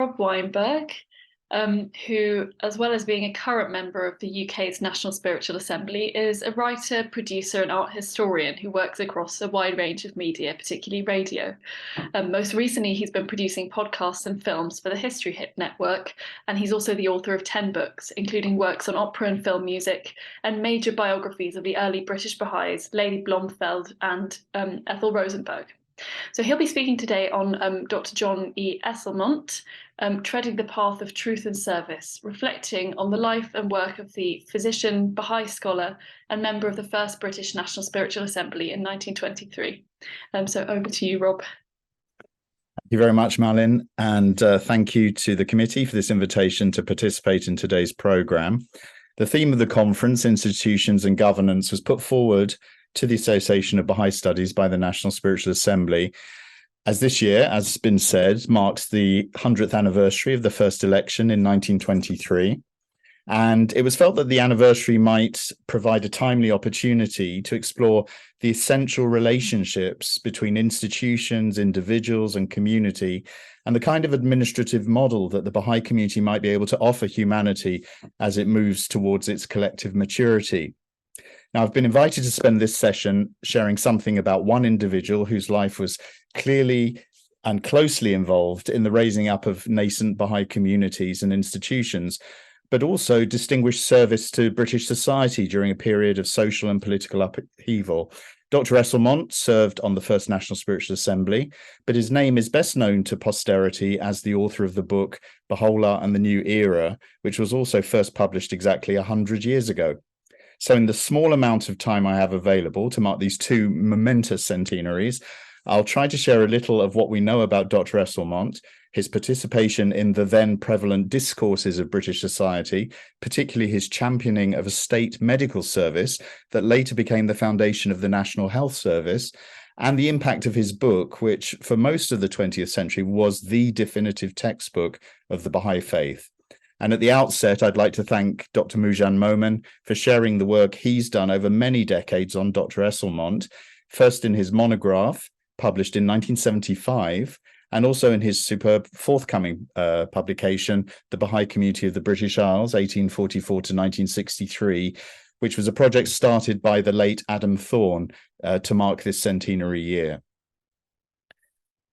Rob Weinberg, who, as well as being a current member of the UK's National Spiritual Assembly, is a writer, producer, and art historian who works across a wide range of media, particularly radio. Most recently, he's been producing podcasts and films for the History Hit Network, and he's also the author of 10 books, including works on opera and film music, and major biographies of the early British Baha'is, Lady Blomfeld and Ethel Rosenberg. So he'll be speaking today on Dr. John E. Esslemont, Treading the Path of Truth and Service, reflecting on the life and work of the physician, Baha'i scholar, and member of the first British National Spiritual Assembly in 1923. So over to you, Rob. Thank you very much, Malin, and thank you to the committee for this invitation to participate in today's programme. The theme of the conference, Institutions and Governance, was put forward to the Association of Baha'i Studies by the National Spiritual Assembly, as this year, as has been said, marks the 100th anniversary of the first election in 1923. And it was felt that the anniversary might provide a timely opportunity to explore the essential relationships between institutions, individuals, and community, and the kind of administrative model that the Baha'i community might be able to offer humanity as it moves towards its collective maturity. Now, I've been invited to spend this session sharing something about one individual whose life was clearly and closely involved in the raising up of nascent Baha'i communities and institutions, but also distinguished service to British society during a period of social and political upheaval. Dr. Esslemont served on the First National Spiritual Assembly, but his name is best known to posterity as the author of the book Baha'u'llah and the New Era, which was also first published exactly 100 years ago. So in the small amount of time I have available to mark these two momentous centenaries, I'll try to share a little of what we know about Dr. Esslemont, his participation in the then prevalent discourses of British society, particularly his championing of a state medical service that later became the foundation of the National Health Service, and the impact of his book, which for most of the 20th century was the definitive textbook of the Baha'i faith. And at the outset, I'd like to thank Dr. Moojan Momen for sharing the work he's done over many decades on Dr. Esslemont, first in his monograph, published in 1975, and also in his superb forthcoming publication, The Baha'i Community of the British Isles, 1844 to 1963, which was a project started by the late Adam Thorne to mark this centenary year.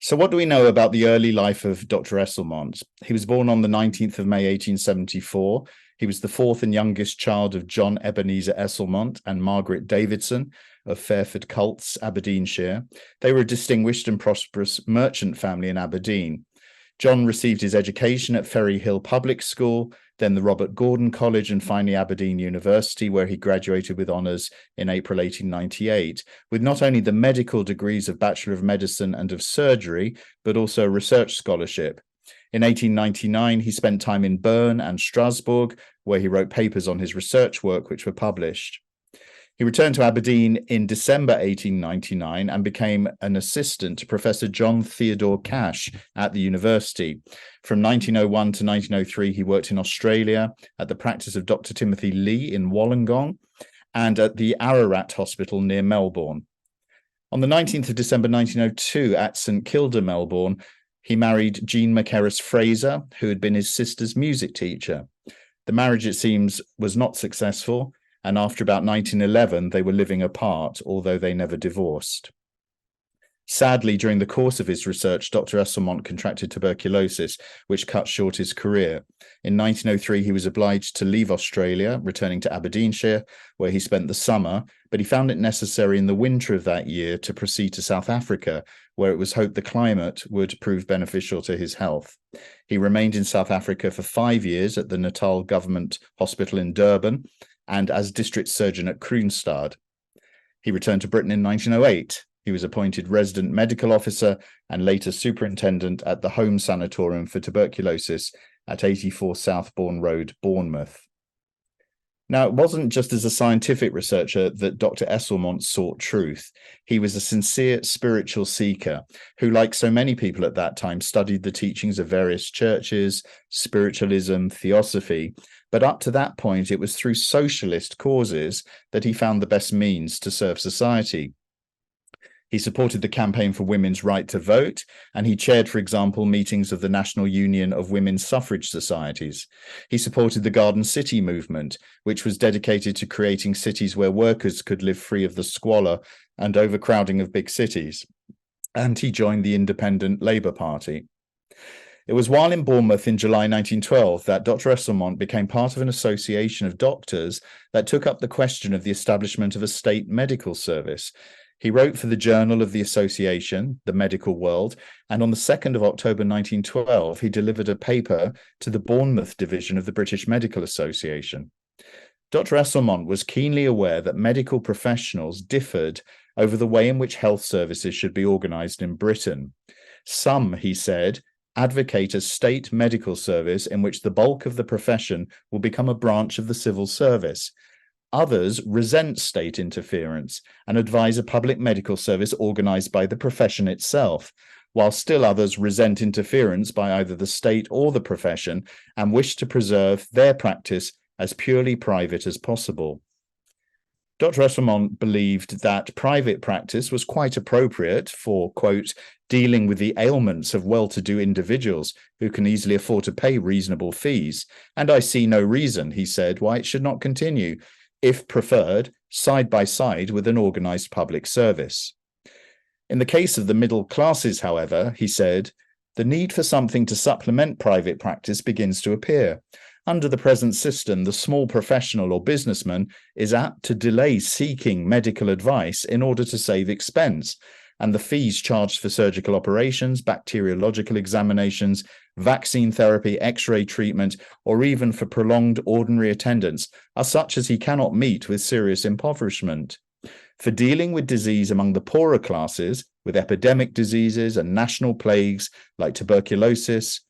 So what do we know about the early life of Dr. Esslemont? He was born on the 19th of May, 1874. He was the fourth and youngest child of John Ebenezer Esslemont and Margaret Davidson of Fairford Cults, Aberdeenshire. They were a distinguished and prosperous merchant family in Aberdeen. John received his education at Ferry Hill Public School, then the Robert Gordon College, and finally Aberdeen University, where he graduated with honours in April 1898, with not only the medical degrees of Bachelor of Medicine and of Surgery, but also a research scholarship. In 1899, he spent time in Bern and Strasbourg, where he wrote papers on his research work, which were published. He returned to Aberdeen in December 1899 and became an assistant to Professor John Theodore Cash at the university. From 1901 to 1903, he worked in Australia at the practice of Dr. Timothy Lee in Wollongong and at the Ararat Hospital near Melbourne. On the 19th of December 1902 at St Kilda, Melbourne, he married Jean Maceras Fraser, who had been his sister's music teacher. The marriage, it seems, was not successful, and after about 1911, they were living apart, although they never divorced. Sadly, during the course of his research, Dr. Esslemont contracted tuberculosis, which cut short his career. In 1903, he was obliged to leave Australia, returning to Aberdeenshire, where he spent the summer, but he found it necessary in the winter of that year to proceed to South Africa, where it was hoped the climate would prove beneficial to his health. He remained in South Africa for 5 years at the Natal Government Hospital in Durban, and as district surgeon at Kroonstad. He returned to Britain in 1908. He was appointed resident medical officer and later superintendent at the Home Sanatorium for Tuberculosis at 84 Southbourne Road, Bournemouth. Now, it wasn't just as a scientific researcher that Dr. Esslemont sought truth. He was a sincere spiritual seeker who, like so many people at that time, studied the teachings of various churches, spiritualism, theosophy. But up to that point, it was through socialist causes that he found the best means to serve society. He supported the campaign for women's right to vote, and he chaired, for example, meetings of the National Union of Women's Suffrage Societies. He supported the Garden City movement, which was dedicated to creating cities where workers could live free of the squalor and overcrowding of big cities. And he joined the Independent Labour Party. It was while in Bournemouth in July 1912 that Dr. Esslemont became part of an association of doctors that took up the question of the establishment of a state medical service. He wrote for the Journal of the Association, The Medical World, and on the 2nd of October 1912, he delivered a paper to the Bournemouth division of the British Medical Association. Dr. Esslemont was keenly aware that medical professionals differed over the way in which health services should be organised in Britain. Some, he said, advocate a state medical service in which the bulk of the profession will become a branch of the civil service. Others resent state interference and advise a public medical service organised by the profession itself, while still others resent interference by either the state or the profession and wish to preserve their practice as purely private as possible. Dr. Esslemont believed that private practice was quite appropriate for, quote, dealing with the ailments of well-to-do individuals who can easily afford to pay reasonable fees, and I see no reason, he said, why it should not continue, if preferred, side by side with an organised public service. In the case of the middle classes, however, he said, the need for something to supplement private practice begins to appear. Under the present system, the small professional or businessman is apt to delay seeking medical advice in order to save expense, and the fees charged for surgical operations, bacteriological examinations, vaccine therapy, X-ray treatment, or even for prolonged ordinary attendance are such as he cannot meet with serious impoverishment. For dealing with disease among the poorer classes, with epidemic diseases and national plagues like tuberculosis,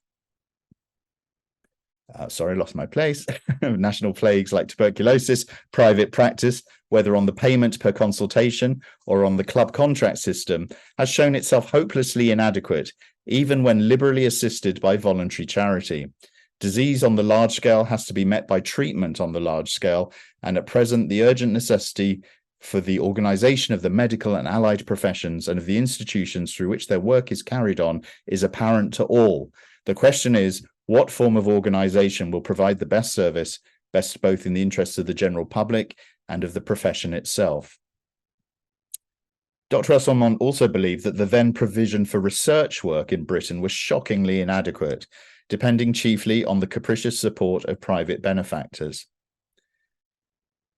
national plagues like tuberculosis, private practice, whether on the payment per consultation or on the club contract system, has shown itself hopelessly inadequate, even when liberally assisted by voluntary charity. Disease on the large scale has to be met by treatment on the large scale, and at present the urgent necessity for the organisation of the medical and allied professions and of the institutions through which their work is carried on is apparent to all. The question is, what form of organisation will provide the best service, best both in the interests of the general public and of the profession itself? Dr. Esslemont also believed that the then provision for research work in Britain was shockingly inadequate, depending chiefly on the capricious support of private benefactors.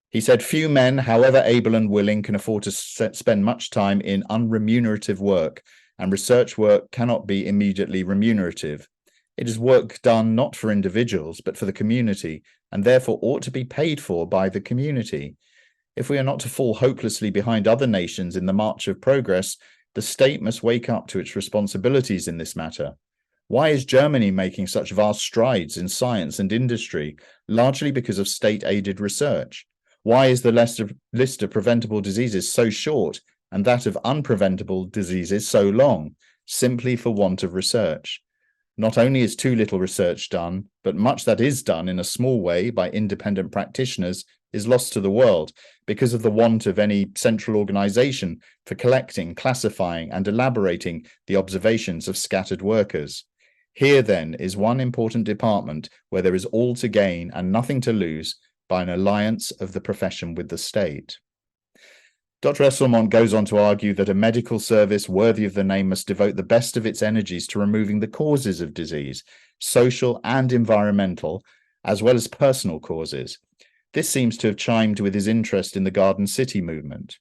He said, few men, however able and willing, can afford to spend much time in unremunerative work, and research work cannot be immediately remunerative. It is work done not for individuals, but for the community, and therefore ought to be paid for by the community. If we are not to fall hopelessly behind other nations in the march of progress, the state must wake up to its responsibilities in this matter. Why is Germany making such vast strides in science and industry, largely because of state-aided research? Why is the list of preventable diseases so short and that of unpreventable diseases so long, simply for want of research? Not only is too little research done, but much that is done in a small way by independent practitioners is lost to the world because of the want of any central organisation for collecting, classifying, and elaborating the observations of scattered workers. Here, then, is one important department where there is all to gain and nothing to lose by an alliance of the profession with the state. Dr. Esslemont goes on to argue that a medical service worthy of the name must devote the best of its energies to removing the causes of disease, social and environmental, as well as personal causes. This seems to have chimed with his interest in the Garden City movement.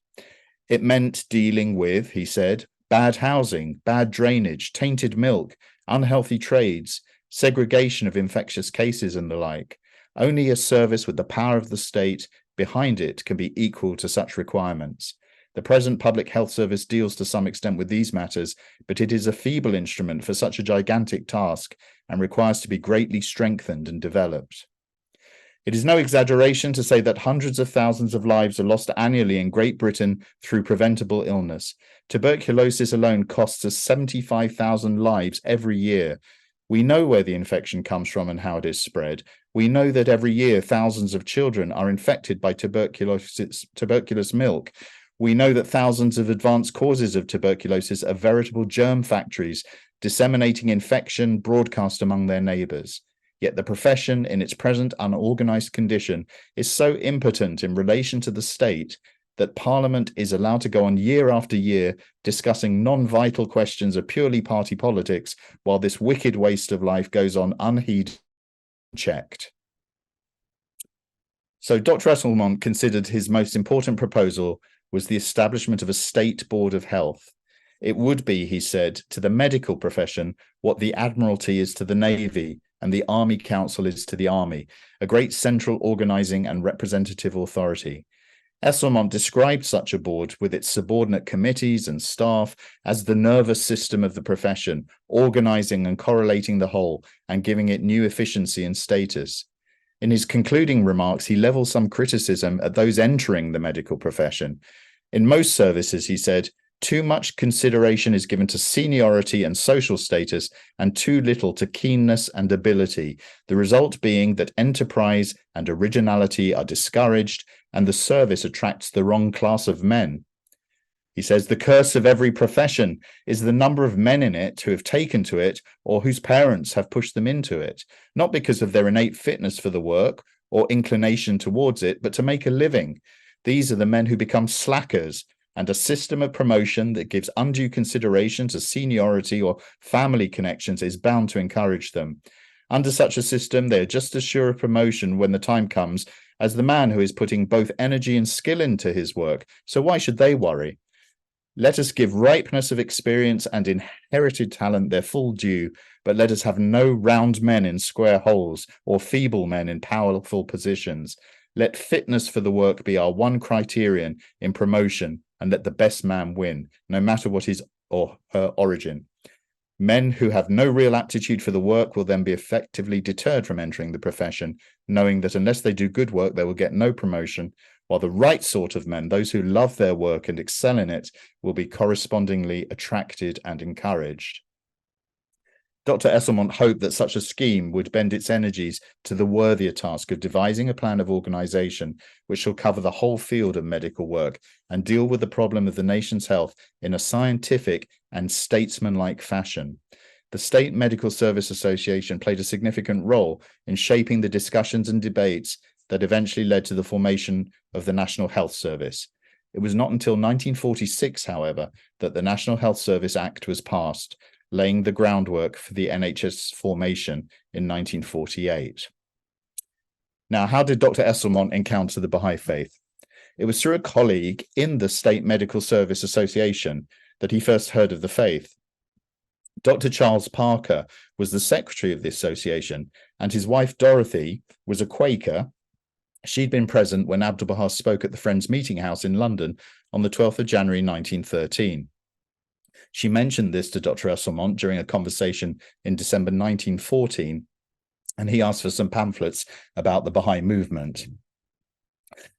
It meant dealing with, he said, bad housing, bad drainage, tainted milk, unhealthy trades, segregation of infectious cases and the like. Only a service with the power of the state behind it can be equal to such requirements. The present public health service deals to some extent with these matters, but it is a feeble instrument for such a gigantic task and requires to be greatly strengthened and developed. It is no exaggeration to say that hundreds of thousands of lives are lost annually in Great Britain through preventable illness. Tuberculosis alone costs us 75,000 lives every year. We know where the infection comes from and how it is spread. We know that every year thousands of children are infected by tuberculous milk. We know that thousands of advanced causes of tuberculosis are veritable germ factories, disseminating infection broadcast among their neighbours. Yet the profession, in its present unorganised condition, is so impotent in relation to the state that Parliament is allowed to go on year after year discussing non-vital questions of purely party politics, while this wicked waste of life goes on unheeded and checked. So Dr. Esslemont considered his most important proposal was the establishment of a state board of health. It would be, he said, to the medical profession what the Admiralty is to the Navy and the Army Council is to the Army, a great central organising and representative authority. Esslemont described such a board with its subordinate committees and staff as the nervous system of the profession, organising and correlating the whole and giving it new efficiency and status. In his concluding remarks, he levels some criticism at those entering the medical profession. In most services, he said, too much consideration is given to seniority and social status and too little to keenness and ability, the result being that enterprise and originality are discouraged and the service attracts the wrong class of men. He says the curse of every profession is the number of men in it who have taken to it or whose parents have pushed them into it, not because of their innate fitness for the work or inclination towards it, but to make a living. These are the men who become slackers, and a system of promotion that gives undue consideration to seniority or family connections is bound to encourage them. Under such a system, they are just as sure of promotion when the time comes as the man who is putting both energy and skill into his work, so why should they worry? Let us give ripeness of experience and inherited talent their full due, but let us have no round men in square holes or feeble men in powerful positions. Let fitness for the work be our one criterion in promotion, and let the best man win, no matter what his or her origin. Men who have no real aptitude for the work will then be effectively deterred from entering the profession, knowing that unless they do good work, they will get no promotion, while the right sort of men, those who love their work and excel in it, will be correspondingly attracted and encouraged. Dr. Esslemont hoped that such a scheme would bend its energies to the worthier task of devising a plan of organisation which shall cover the whole field of medical work and deal with the problem of the nation's health in a scientific and statesmanlike fashion. The State Medical Service Association played a significant role in shaping the discussions and debates that eventually led to the formation of the National Health Service. It was not until 1946, however, that the National Health Service Act was passed, laying the groundwork for the NHS formation in 1948. Now, how did Dr. Esslemont encounter the Baha'i faith? It was through a colleague in the State Medical Service Association that he first heard of the faith. Dr. Charles Parker was the secretary of the association, and his wife Dorothy was a Quaker. She'd been present when Abdu'l-Baha spoke at the Friends Meeting House in London on the 12th of January 1913. She mentioned this to Dr. Esslemont during a conversation in December 1914, and he asked for some pamphlets about the Baha'i movement.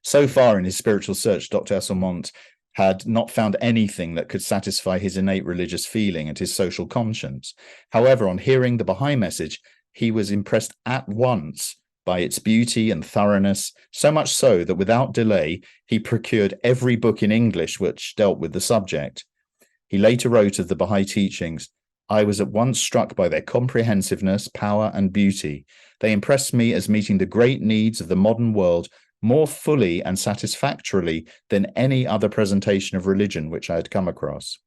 So far in his spiritual search, Dr. Esslemont had not found anything that could satisfy his innate religious feeling and his social conscience. However, on hearing the Baha'i message, he was impressed at once by its beauty and thoroughness, so much so that without delay, he procured every book in English which dealt with the subject. He later wrote of the Baha'i teachings, "I was at once struck by their comprehensiveness, power, and beauty. They impressed me as meeting the great needs of the modern world more fully and satisfactorily than any other presentation of religion which I had come across."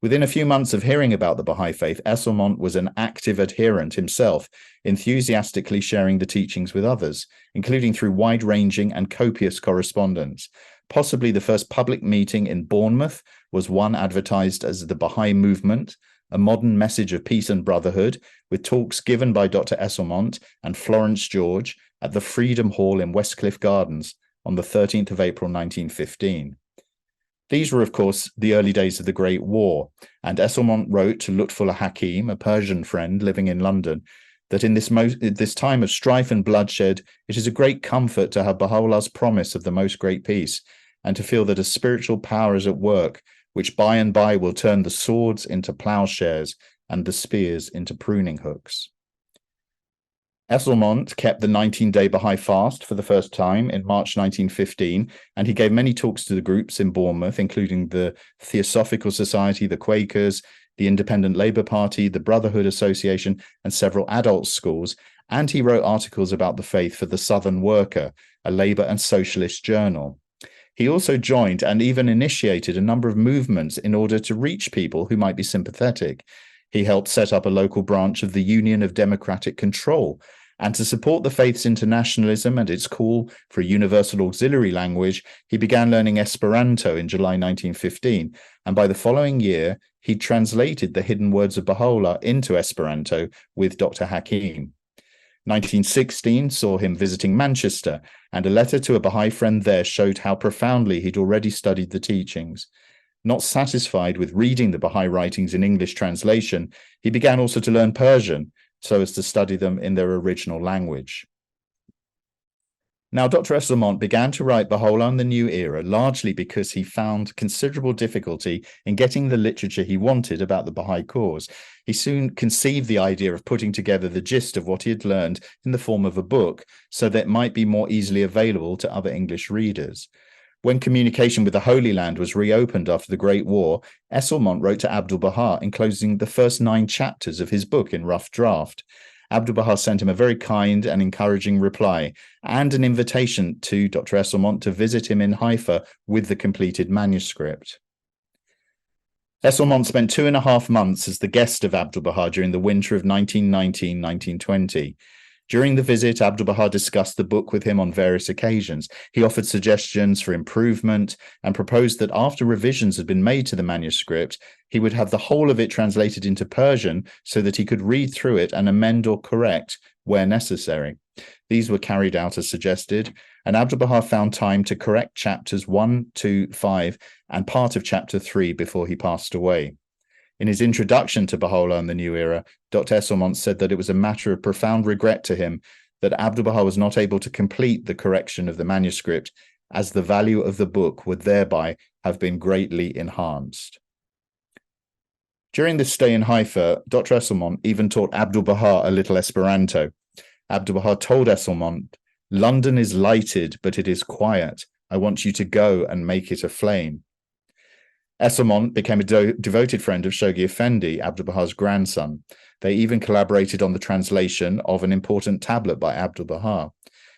Within a few months of hearing about the Baha'i faith, Esslemont was an active adherent himself, enthusiastically sharing the teachings with others, including through wide-ranging and copious correspondence. Possibly the first public meeting in Bournemouth was one advertised as the Baha'i Movement, a modern message of peace and brotherhood, with talks given by Dr. Esslemont and Florence George at the Freedom Hall in Westcliff Gardens on the 13th of April 1915. These were, of course, the early days of the Great War, and Esslemont wrote to Lutfullah Hakim, a Persian friend living in London, that in this time of strife and bloodshed, it is a great comfort to have Baha'u'llah's promise of the most great peace, and to feel that a spiritual power is at work, which by and by will turn the swords into plowshares and the spears into pruning hooks. Esslemont kept the 19-day Baha'i fast for the first time in March 1915, and he gave many talks to the groups in Bournemouth, including the Theosophical Society, the Quakers, the Independent Labour Party, the Brotherhood Association, and several adult schools, and he wrote articles about the faith for the Southern Worker, a Labour and Socialist journal. He also joined and even initiated a number of movements in order to reach people who might be sympathetic. He helped set up a local branch of the Union of Democratic Control, and to support the faith's internationalism and its call for a universal auxiliary language, he began learning Esperanto in July 1915, and by the following year, he translated the hidden words of Baha'u'llah into Esperanto with Dr. Hakim. 1916 saw him visiting Manchester, and a letter to a Baha'i friend there showed how profoundly he'd already studied the teachings. Not satisfied with reading the Baha'i writings in English translation, he began also to learn Persian so as to study them in their original language. Now, Dr. Esslemont began to write Baha'u'llah in the New Era largely because he found considerable difficulty in getting the literature he wanted about the Baha'i cause. He soon conceived the idea of putting together the gist of what he had learned in the form of a book so that it might be more easily available to other English readers. When communication with the Holy Land was reopened after the Great War, Esslemont wrote to Abdu'l-Baha enclosing the first 9 chapters of his book in rough draft. Abdu'l-Baha sent him a very kind and encouraging reply and an invitation to Dr. Esslemont to visit him in Haifa with the completed manuscript. Esslemont spent 2.5 months as the guest of Abdu'l-Baha during the winter of 1919-1920. During the visit, Abdu'l-Baha discussed the book with him on various occasions. He offered suggestions for improvement and proposed that after revisions had been made to the manuscript, he would have the whole of it translated into Persian so that he could read through it and amend or correct where necessary. These were carried out as suggested, and Abdu'l-Baha found time to correct chapters 1, 2, 5, and part of chapter 3 before he passed away. In his introduction to Baha'u'llah in the New Era, Dr. Esslemont said that it was a matter of profound regret to him that Abdu'l-Baha was not able to complete the correction of the manuscript, as the value of the book would thereby have been greatly enhanced. During this stay in Haifa, Dr. Esslemont even taught Abdu'l-Baha a little Esperanto. Abdu'l-Baha told Esslemont, "London is lighted, but it is quiet. I want you to go and make it aflame." Esslemont became a devoted friend of Shoghi Effendi, Abdu'l-Baha's grandson. They even collaborated on the translation of an important tablet by Abdu'l-Baha.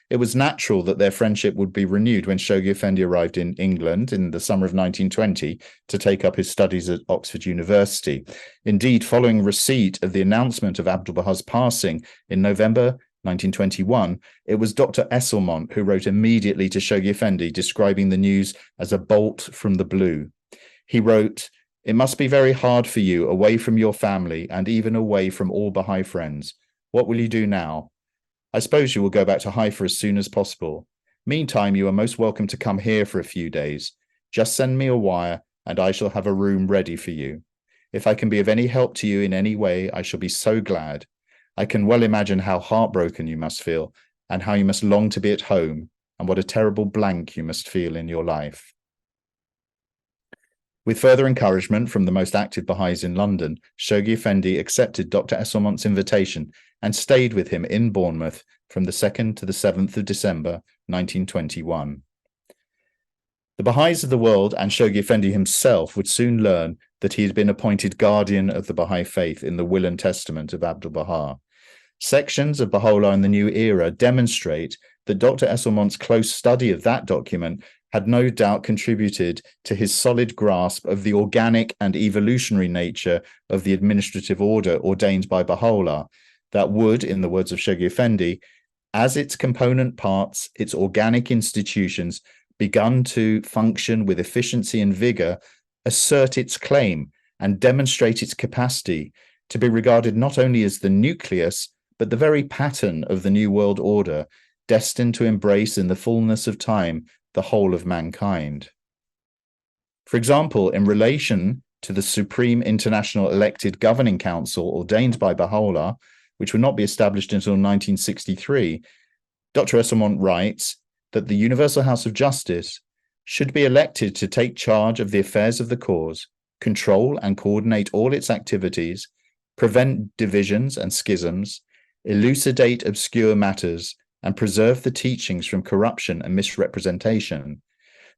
It was natural that their friendship would be renewed when Shoghi Effendi arrived in England in the summer of 1920 to take up his studies at Oxford University. Indeed, following receipt of the announcement of Abdu'l-Baha's passing in November 1921, it was Dr. Esslemont who wrote immediately to Shoghi Effendi describing the news as a bolt from the blue. He wrote, "It must be very hard for you away from your family and even away from all Baha'i friends. What will you do now? I suppose you will go back to Haifa as soon as possible. Meantime, you are most welcome to come here for a few days. Just send me a wire and I shall have a room ready for you. If I can be of any help to you in any way, I shall be so glad. I can well imagine how heartbroken you must feel and how you must long to be at home and what a terrible blank you must feel in your life." With further encouragement from the most active Baha'is in London, Shoghi Effendi accepted Dr. Esslemont's invitation and stayed with him in Bournemouth from the 2nd to the 7th of December 1921. The Baha'is of the world and Shoghi Effendi himself would soon learn that he had been appointed guardian of the Baha'i faith in the Will and Testament of Abdu'l-Baha. Sections of Baha'u'llah in the New Era demonstrate that Dr. Esslemont's close study of that document had no doubt contributed to his solid grasp of the organic and evolutionary nature of the administrative order ordained by Baha'u'llah, that would, in the words of Shoghi Effendi, as its component parts, its organic institutions, begun to function with efficiency and vigor, assert its claim and demonstrate its capacity to be regarded not only as the nucleus, but the very pattern of the New World Order, destined to embrace in the fullness of time the whole of mankind. For example, in relation to the Supreme International Elected Governing Council ordained by Baha'u'llah, which would not be established until 1963, Dr. Esslemont writes that the Universal House of Justice should be elected to take charge of the affairs of the cause, control and coordinate all its activities, prevent divisions and schisms, elucidate obscure matters, and preserve the teachings from corruption and misrepresentation.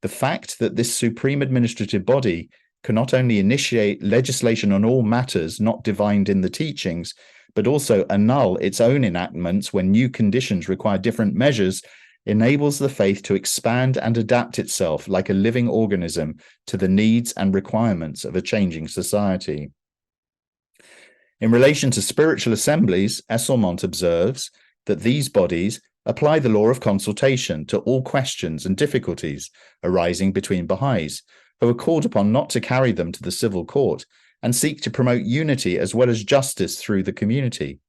The fact that this supreme administrative body can not only initiate legislation on all matters not divined in the teachings, but also annul its own enactments when new conditions require different measures, enables the faith to expand and adapt itself like a living organism to the needs and requirements of a changing society. In relation to spiritual assemblies, Esslemont observes that these bodies apply the law of consultation to all questions and difficulties arising between Baha'is, who are called upon not to carry them to the civil court and seek to promote unity as well as justice through the community.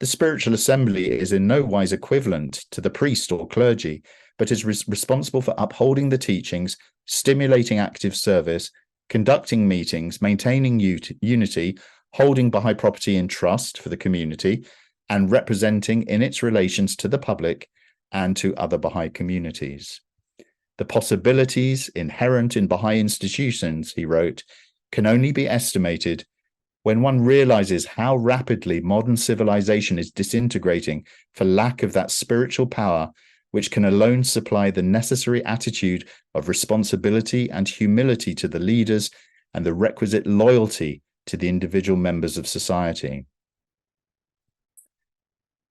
The spiritual assembly is in no wise equivalent to the priest or clergy, but is responsible for upholding the teachings, stimulating active service, conducting meetings, maintaining unity, holding Baha'i property in trust for the community, and representing in its relations to the public and to other Baha'i communities. The possibilities inherent in Baha'i institutions, he wrote, can only be estimated when one realizes how rapidly modern civilization is disintegrating for lack of that spiritual power which can alone supply the necessary attitude of responsibility and humility to the leaders and the requisite loyalty to the individual members of society.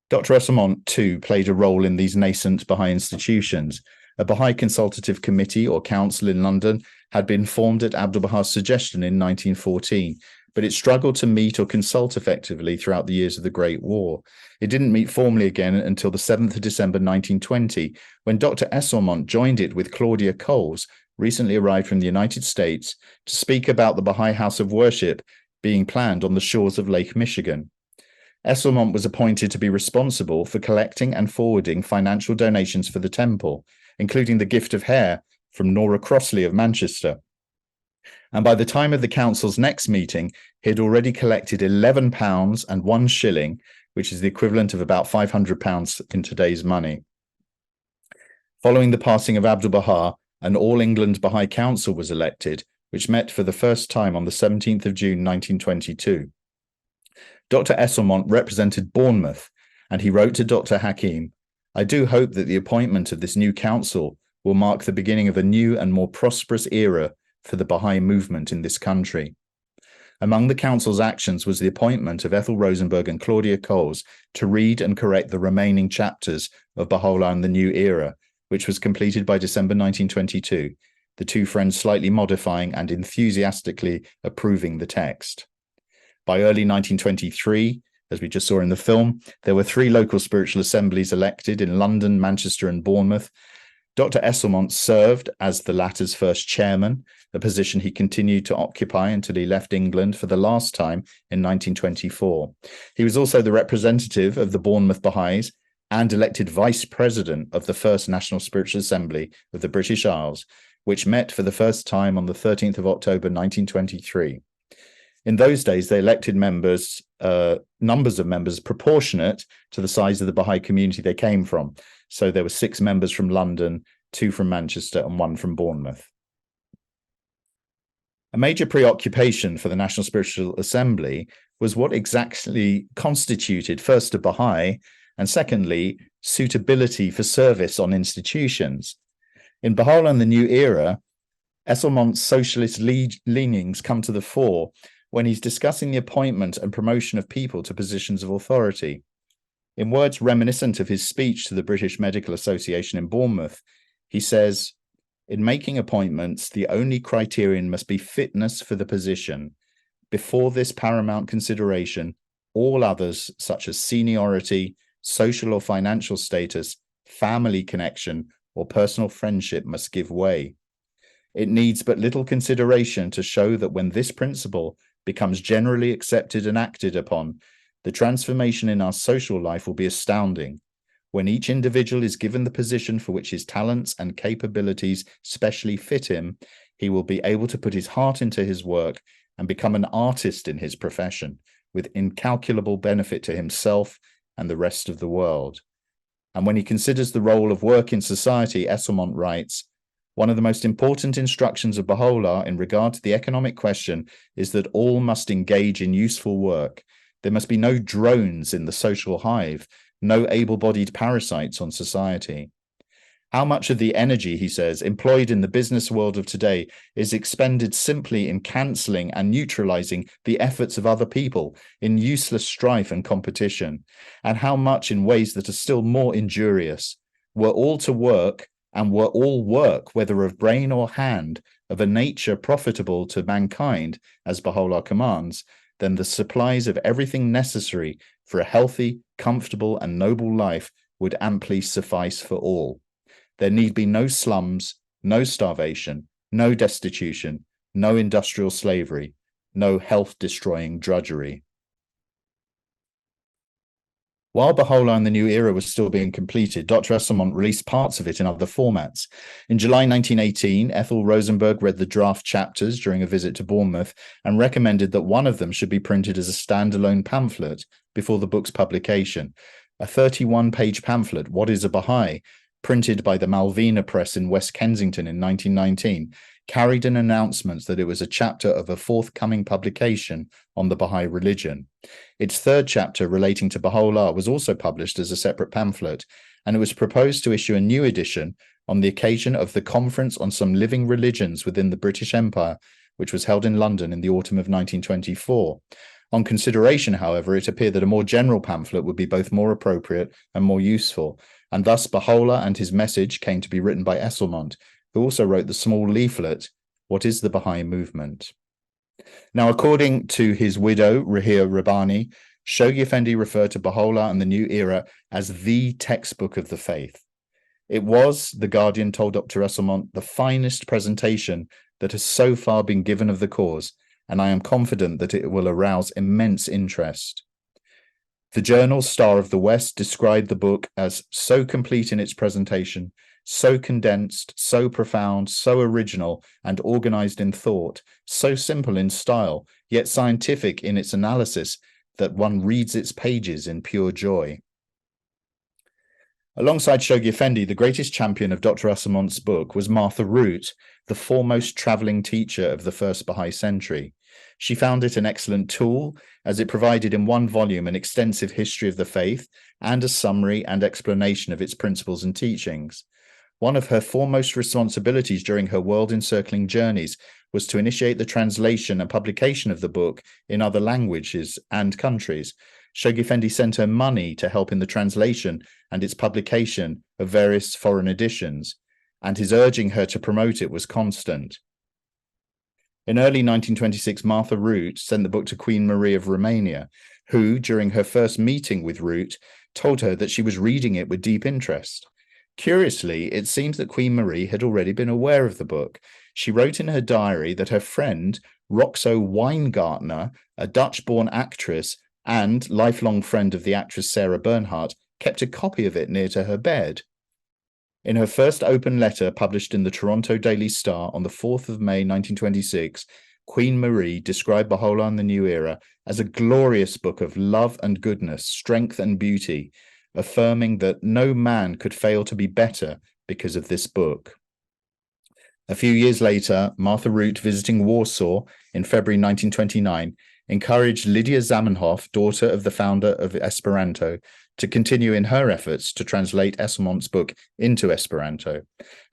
Dr. Esslemont, too, played a role in these nascent Baha'i institutions. A Baha'i Consultative Committee or Council in London had been formed at Abdu'l-Baha's suggestion in 1914, but it struggled to meet or consult effectively throughout the years of the Great War. It didn't meet formally again until the 7th of December 1920, when Dr. Esslemont joined it with Claudia Coles, recently arrived from the United States, to speak about the Baha'i House of Worship being planned on the shores of Lake Michigan. Esslemont was appointed to be responsible for collecting and forwarding financial donations for the temple, including the gift of hair from Nora Crossley of Manchester. And by the time of the council's next meeting, he had already collected £11 and 1 shilling, which is the equivalent of about £500 in today's money. Following the passing of Abdu'l-Baha, an All England Baha'i Council was elected, which met for the first time on the 17th of June 1922. Dr. Esslemont represented Bournemouth, and he wrote to Dr. Hakim, "I do hope that the appointment of this new council will mark the beginning of a new and more prosperous era for the Baha'i movement in this country." Among the council's actions was the appointment of Ethel Rosenberg and Claudia Coles to read and correct the remaining chapters of Baha'u'llah and the New Era, which was completed by December 1922, the two friends slightly modifying and enthusiastically approving the text. By early 1923, as we just saw in the film, there were 3 local spiritual assemblies elected in London, Manchester, and Bournemouth. Dr. Esslemont served as the latter's first chairman, a position he continued to occupy until he left England for the last time in 1924. He was also the representative of the Bournemouth Baha'is and elected vice president of the First National Spiritual Assembly of the British Isles, which met for the first time on the 13th of October 1923. In those days, they elected members, numbers of members proportionate to the size of the Baha'i community they came from. So there were 6 members from London, 2 from Manchester, and 1 from Bournemouth. A major preoccupation for the National Spiritual Assembly was what exactly constituted, first, a Baha'i, and secondly, suitability for service on institutions. In Baha'u'llah and the New Era, Esslemont's socialist leanings come to the fore when he's discussing the appointment and promotion of people to positions of authority. In words reminiscent of his speech to the British Medical Association in Bournemouth, he says, "In making appointments, the only criterion must be fitness for the position. Before this paramount consideration, all others, such as seniority, social or financial status, family connection, or personal friendship, must give way. It needs but little consideration to show that when this principle becomes generally accepted and acted upon, the transformation in our social life will be astounding. When each individual is given the position for which his talents and capabilities specially fit him, he will be able to put his heart into his work and become an artist in his profession, with incalculable benefit to himself and the rest of the world." And when he considers the role of work in society, Esslemont writes, "One of the most important instructions of Baha'u'llah in regard to the economic question is that all must engage in useful work. There must be no drones in the social hive, no able-bodied parasites on society. How much of the energy, he says, employed in the business world of today is expended simply in cancelling and neutralising the efforts of other people, in useless strife and competition, and how much in ways that are still more injurious. Were all to work, and were all work, whether of brain or hand, of a nature profitable to mankind, as Baha'u'llah commands, then the supplies of everything necessary for a healthy, comfortable, and noble life would amply suffice for all. There need be no slums, no starvation, no destitution, no industrial slavery, no health-destroying drudgery. While Baha'u'llah and the New Era was still being completed, Dr. Esslemont released parts of it in other formats. In July 1918, Ethel Rosenberg read the draft chapters during a visit to Bournemouth and recommended that one of them should be printed as a standalone pamphlet before the book's publication. A 31-page pamphlet, What is a Baha'i?, printed by the Malvina Press in West Kensington in 1919, carried an announcement that it was a chapter of a forthcoming publication on the Baha'i religion. Its third chapter, relating to Baha'u'llah, was also published as a separate pamphlet, and it was proposed to issue a new edition on the occasion of the Conference on Some Living Religions within the British Empire, which was held in London in the autumn of 1924. On consideration, however, it appeared that a more general pamphlet would be both more appropriate and more useful, and thus Baha'u'llah and his message came to be written by Esslemont, who also wrote the small leaflet, What is the Baha'i Movement? Now, according to his widow, Rahia Rabbani, Shoghi Effendi referred to Baha'u'llah and the New Era as the textbook of the faith. It was, The Guardian told Dr. Esslemont, the finest presentation that has so far been given of the cause, and I am confident that it will arouse immense interest. The journal Star of the West described the book as so complete in its presentation, so condensed, so profound, so original and organized in thought, so simple in style, yet scientific in its analysis, that one reads its pages in pure joy. Alongside Shoghi Effendi, the greatest champion of Dr. Esslemont's book was Martha Root, the foremost travelling teacher of the first Baha'i century. She found it an excellent tool, as it provided in one volume an extensive history of the faith and a summary and explanation of its principles and teachings. One of her foremost responsibilities during her world-encircling journeys was to initiate the translation and publication of the book in other languages and countries. Shoghi Effendi sent her money to help in the translation and its publication of various foreign editions, and his urging her to promote it was constant. In early 1926, Martha Root sent the book to Queen Marie of Romania, who, during her first meeting with Root, told her that she was reading it with deep interest. Curiously, it seems that Queen Marie had already been aware of the book. She wrote in her diary that her friend, Roxo Weingartner, a Dutch-born actress and lifelong friend of the actress Sarah Bernhardt, kept a copy of it near to her bed. In her first open letter published in the Toronto Daily Star on the 4th of May 1926, Queen Marie described Baha'u'llah and the New Era as a glorious book of love and goodness, strength and beauty, affirming that no man could fail to be better because of this book. A few years later, Martha Root, visiting Warsaw in February 1929, encouraged Lydia Zamenhof, daughter of the founder of Esperanto, to continue in her efforts to translate Esslemont's book into Esperanto,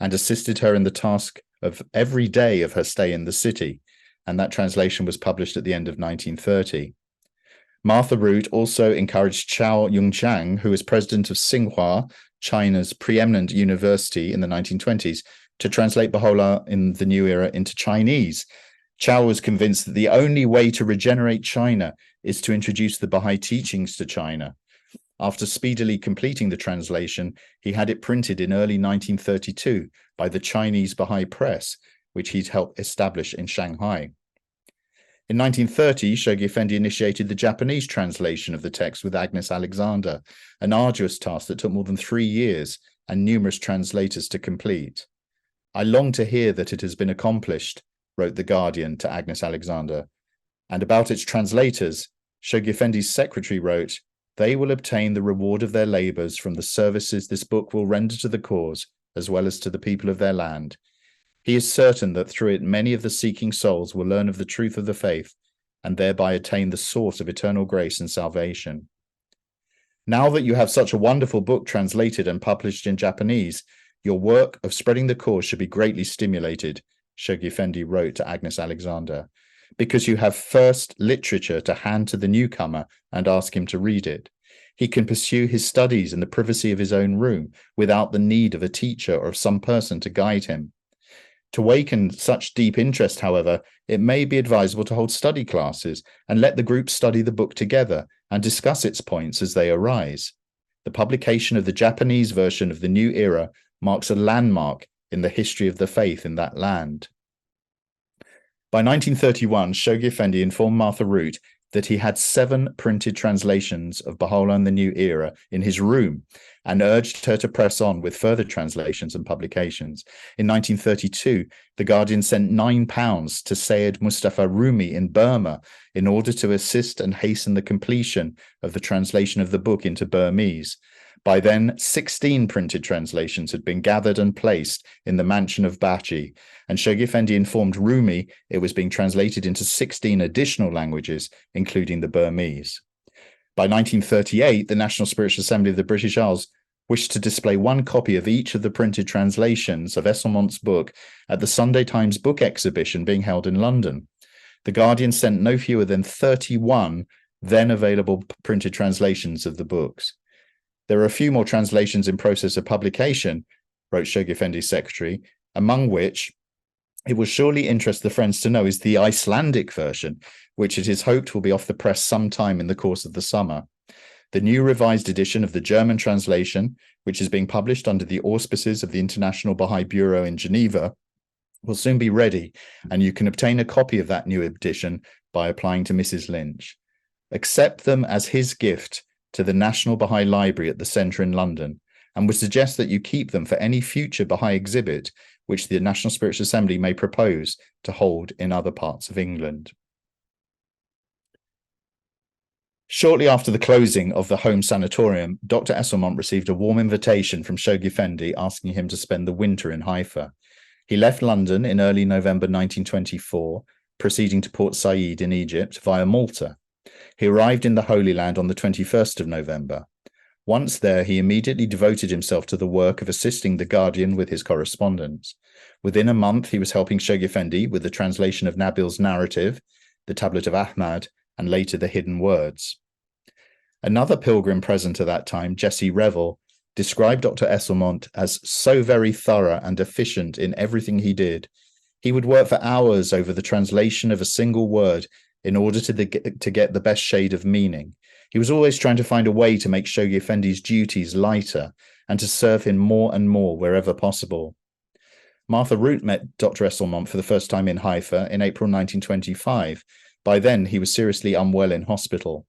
and assisted her in the task of every day of her stay in the city, and that translation was published at the end of 1930. Martha Root also encouraged Chao Yungchang, who was president of Tsinghua, China's preeminent university in the 1920s, to translate Baha'u'llah in the New Era into Chinese. Chao was convinced that the only way to regenerate China is to introduce the Baha'i teachings to China. After speedily completing the translation, he had it printed in early 1932 by the Chinese Baha'i Press, which he'd helped establish in Shanghai. In 1930, Shoghi Effendi initiated the Japanese translation of the text with Agnes Alexander, an arduous task that took more than 3 years and numerous translators to complete. I long to hear that it has been accomplished, wrote The Guardian to Agnes Alexander. And about its translators, Shoghi Effendi's secretary wrote, "They will obtain the reward of their labours from the services this book will render to the cause, as well as to the people of their land. He is certain that through it many of the seeking souls will learn of the truth of the faith, and thereby attain the source of eternal grace and salvation. Now that you have such a wonderful book translated and published in Japanese, your work of spreading the cause should be greatly stimulated, Shoghi Effendi wrote to Agnes Alexander, because you have first literature to hand to the newcomer and ask him to read it. He can pursue his studies in the privacy of his own room without the need of a teacher or of some person to guide him. To awaken such deep interest, however, it may be advisable to hold study classes and let the group study the book together and discuss its points as they arise. The publication of the Japanese version of the New Era marks a landmark in the history of the faith in that land. By 1931, Shoghi Effendi informed Martha Root that he had 7 printed translations of Baha'u'llah and the New Era in his room and urged her to press on with further translations and publications. In 1932, The Guardian sent £9 to Sayyid Mustafa Rumi in Burma in order to assist and hasten the completion of the translation of the book into Burmese. By then, 16 printed translations had been gathered and placed in the mansion of Bachi, and Shoghi Effendi informed Rumi it was being translated into 16 additional languages, including the Burmese. By 1938, the National Spiritual Assembly of the British Isles wished to display one copy of each of the printed translations of Esslemont's book at the Sunday Times book exhibition being held in London. The Guardian sent no fewer than 31 then available printed translations of the books. There are a few more translations in process of publication, wrote Shoghi Effendi's secretary, among which it will surely interest the friends to know is the Icelandic version, which it is hoped will be off the press sometime in the course of the summer. The new revised edition of the German translation, which is being published under the auspices of the International Baha'i Bureau in Geneva, will soon be ready, and you can obtain a copy of that new edition by applying to Mrs. Lynch. Accept them as his gift to the National Baha'i Library at the Centre in London, and would suggest that you keep them for any future Baha'i exhibit which the National Spiritual Assembly may propose to hold in other parts of England. Shortly after the closing of the home sanatorium, Dr. Esslemont received a warm invitation from Shoghi Effendi asking him to spend the winter in Haifa. He left London in early November 1924, proceeding to Port Said in Egypt via Malta. He arrived in the Holy Land on the 21st of November. Once there, he immediately devoted himself to the work of assisting the Guardian with his correspondence. Within a month, he was helping Shoghi Effendi with the translation of Nabil's narrative, the Tablet of Ahmad, and later the Hidden Words. Another pilgrim present at that time, Jesse Revel, described Dr. Esslemont as so very thorough and efficient in everything he did. He would work for hours over the translation of a single word in order to get the best shade of meaning. He was always trying to find a way to make Shoghi Effendi's duties lighter and to serve him more and more wherever possible. Martha Root met Dr. Esslemont for the first time in Haifa in April 1925. By then, he was seriously unwell in hospital.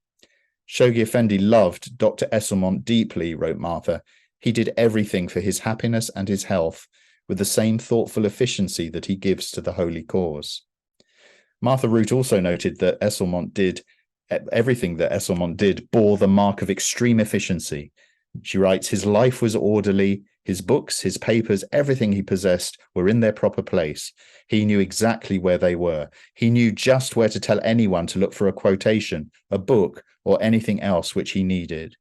Shoghi Effendi loved Dr. Esslemont deeply, wrote Martha. He did everything for his happiness and his health with the same thoughtful efficiency that he gives to the holy cause. Martha Root also noted that everything that Esslemont did bore the mark of extreme efficiency. She writes, his life was orderly, his books, his papers, everything he possessed were in their proper place. He knew exactly where they were. He knew just where to tell anyone to look for a quotation, a book, or anything else which he needed.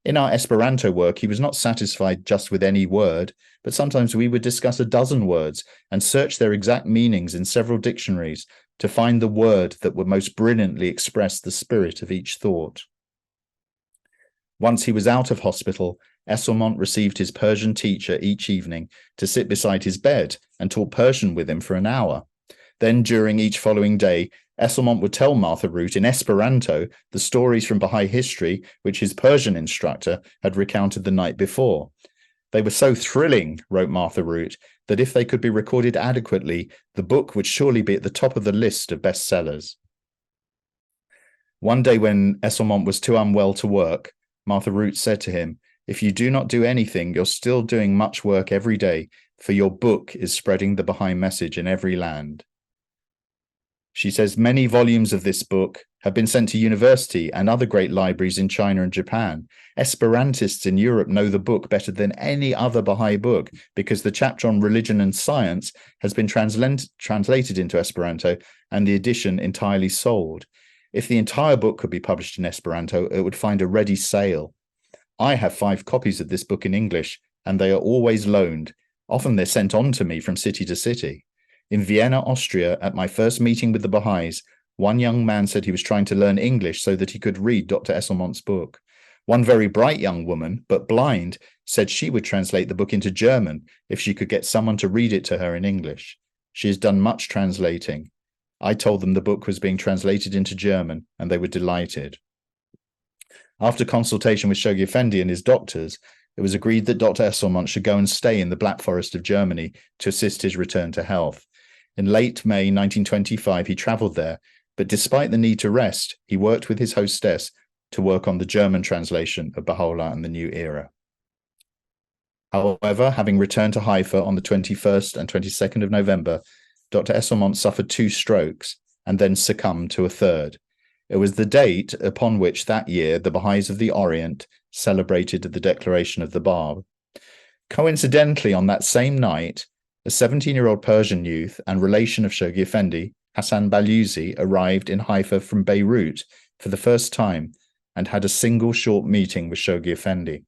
In our Esperanto work, he was not satisfied just with any word, but sometimes we would discuss a dozen words and search their exact meanings in several dictionaries to find the word that would most brilliantly express the spirit of each thought. Once he was out of hospital, Esslemont received his Persian teacher each evening to sit beside his bed and talk Persian with him for an hour. Then, during each following day, Esslemont would tell Martha Root in Esperanto the stories from Baha'i history which his Persian instructor had recounted the night before. They were so thrilling, wrote Martha Root, that if they could be recorded adequately, the book would surely be at the top of the list of bestsellers. One day when Esslemont was too unwell to work, Martha Root said to him, "If you do not do anything, you're still doing much work every day, for your book is spreading the Baha'i message in every land." She says many volumes of this book have been sent to university and other great libraries in China and Japan. Esperantists in Europe know the book better than any other Baha'i book because the chapter on religion and science has been translated into Esperanto and the edition entirely sold. If the entire book could be published in Esperanto, it would find a ready sale. I have 5 copies of this book in English, and they are always loaned. Often they're sent on to me from city to city. In Vienna, Austria, at my first meeting with the Baha'is, one young man said he was trying to learn English so that he could read Dr. Esslemont's book. One very bright young woman, but blind, said she would translate the book into German if she could get someone to read it to her in English. She has done much translating. I told them the book was being translated into German, and they were delighted. After consultation with Shoghi Effendi and his doctors, it was agreed that Dr. Esslemont should go and stay in the Black Forest of Germany to assist his return to health. In late May 1925, he travelled there, but despite the need to rest, he worked with his hostess to work on the German translation of Baha'u'llah and the New Era. However, having returned to Haifa on the 21st and 22nd of November, Dr. Esslemont suffered 2 strokes and then succumbed to a third. It was the date upon which that year the Baha'is of the Orient celebrated the declaration of the Bab. Coincidentally, on that same night, a 17-year-old Persian youth and relation of Shoghi Effendi, Hassan Baluzi, arrived in Haifa from Beirut for the first time and had a single short meeting with Shoghi Effendi.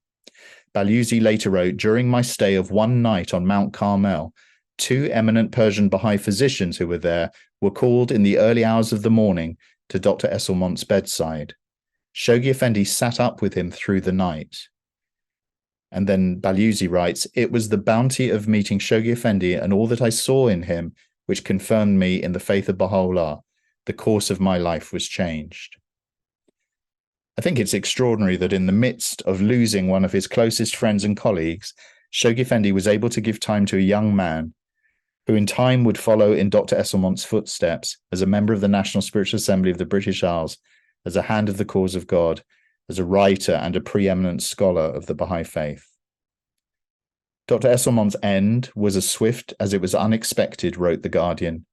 Baluzi later wrote, "During my stay of one night on Mount Carmel, 2 eminent Persian Baha'i physicians who were there were called in the early hours of the morning to Dr. Esslemont's bedside. Shoghi Effendi sat up with him through the night." And then Baluzi writes, "It was the bounty of meeting Shoghi Effendi and all that I saw in him which confirmed me in the faith of Baha'u'llah. The course of my life was changed." I think it's extraordinary that in the midst of losing one of his closest friends and colleagues, Shoghi Effendi was able to give time to a young man who in time would follow in Dr. Esslemont's footsteps as a member of the National Spiritual Assembly of the British Isles, as a hand of the cause of God, as a writer and a preeminent scholar of the Baha'i faith. Dr. Esslemont's end was as swift as it was unexpected, wrote The Guardian.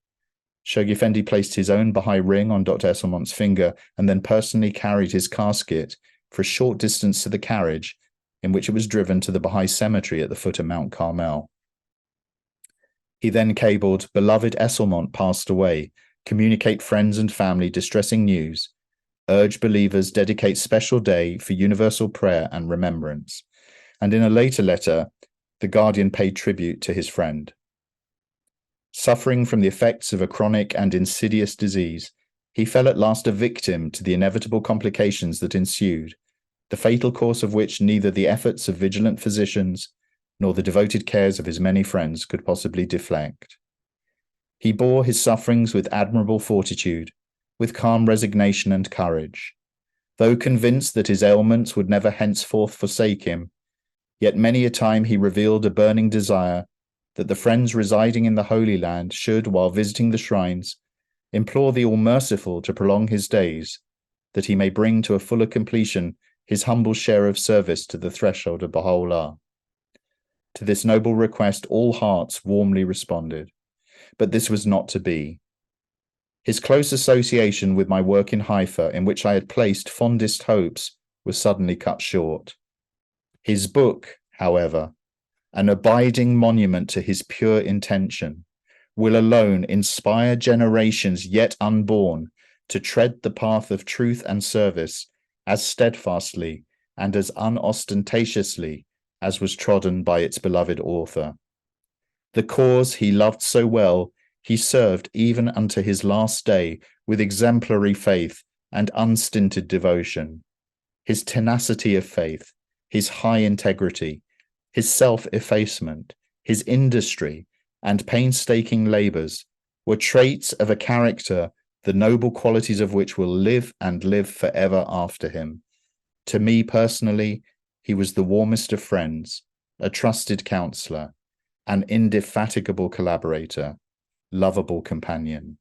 Shoghi Effendi placed his own Baha'i ring on Dr. Esslemont's finger and then personally carried his casket for a short distance to the carriage in which it was driven to the Baha'i cemetery at the foot of Mount Carmel. He then cabled, "Beloved Esslemont passed away. Communicate friends and family distressing news. Urge believers dedicate special day for universal prayer and remembrance." And in a later letter, The Guardian paid tribute to his friend. Suffering from the effects of a chronic and insidious disease, he fell at last a victim to the inevitable complications that ensued, the fatal course of which neither the efforts of vigilant physicians nor the devoted cares of his many friends could possibly deflect. He bore his sufferings with admirable fortitude, with calm resignation and courage. Though convinced that his ailments would never henceforth forsake him, yet many a time he revealed a burning desire that the friends residing in the Holy Land should, while visiting the shrines, implore the All-Merciful to prolong his days, that he may bring to a fuller completion his humble share of service to the threshold of Baha'u'llah. To this noble request all hearts warmly responded, but this was not to be. His close association with my work in Haifa, in which I had placed fondest hopes, was suddenly cut short. His book, however, an abiding monument to his pure intention, will alone inspire generations yet unborn to tread the path of truth and service as steadfastly and as unostentatiously as was trodden by its beloved author. The cause he loved so well, he served even unto his last day with exemplary faith and unstinted devotion. His tenacity of faith, his high integrity, his self-effacement, his industry, and painstaking labours were traits of a character the noble qualities of which will live and live forever after him. To me personally, he was the warmest of friends, a trusted counsellor, an indefatigable collaborator, lovable companion.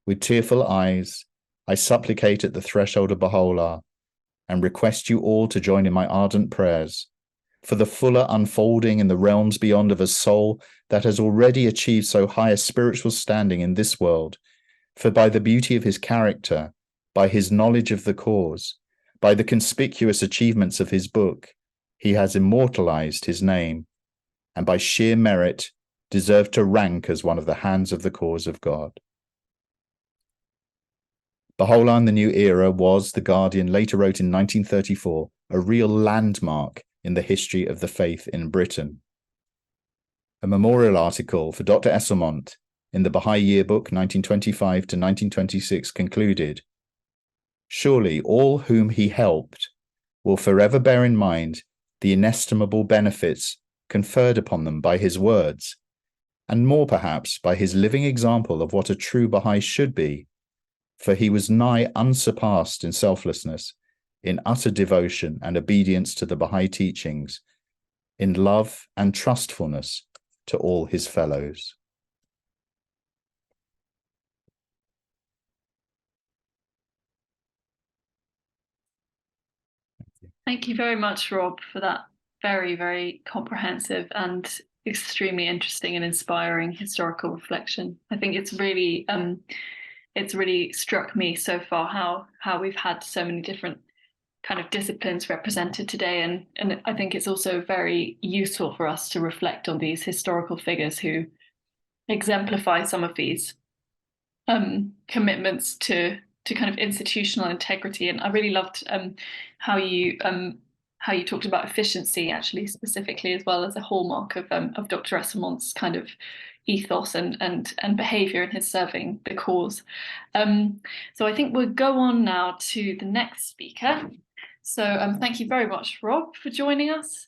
With tearful eyes, I supplicate at the threshold of Baha'u'llah and request you all to join in my ardent prayers for the fuller unfolding in the realms beyond of a soul that has already achieved so high a spiritual standing in this world, for by the beauty of his character, by his knowledge of the cause, by the conspicuous achievements of his book, he has immortalized his name, and by sheer merit deserved to rank as one of the hands of the cause of God. Baha'u'llah in the New Era was, The Guardian later wrote in 1934, a real landmark in the history of the faith in Britain. A memorial article for Dr. Esslemont in the Baha'i Yearbook 1925 to 1926 concluded, "Surely all whom he helped will forever bear in mind the inestimable benefits conferred upon them by his words, and more perhaps by his living example of what a true Baha'i should be, for he was nigh unsurpassed in selflessness, in utter devotion and obedience to the Baha'i teachings, in love and trustfulness to all his fellows." Thank you very much, Rob, for that very, very comprehensive and extremely interesting and inspiring historical reflection. I think it's really struck me so far how we've had so many different kind of disciplines represented today, and I think it's also very useful for us to reflect on these historical figures who exemplify some of these commitments to kind of institutional integrity. And I really loved how you talked about efficiency, actually, specifically, as well as a hallmark of Dr. Esslemont's kind of ethos and behaviour in his serving the cause. So I think we'll go on now to the next speaker. So thank you very much, Rob, for joining us.